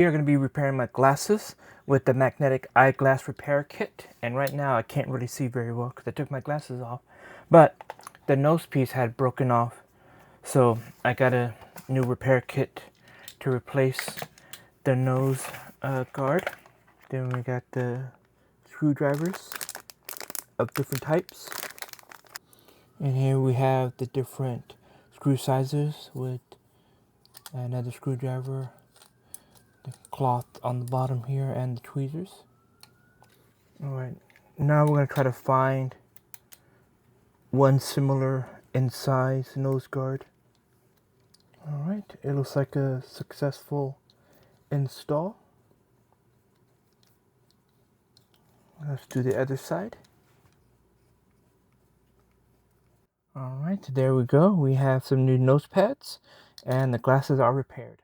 We are going to be repairing my glasses with the Magnetic Eyeglass Repair Kit. And right now I can't really see very well because I took my glasses off. But the nose piece had broken off. So I got a new repair kit to replace the nose guard. Then we got the screwdrivers of different types. And here we have the different screw sizes with another screwdriver, the cloth on the bottom here, and the tweezers. Alright, now we're going to try to find one similar in size nose guard. Alright, it looks like a successful install. Let's do the other side. Alright, there we go. We have some new nose pads and the glasses are repaired.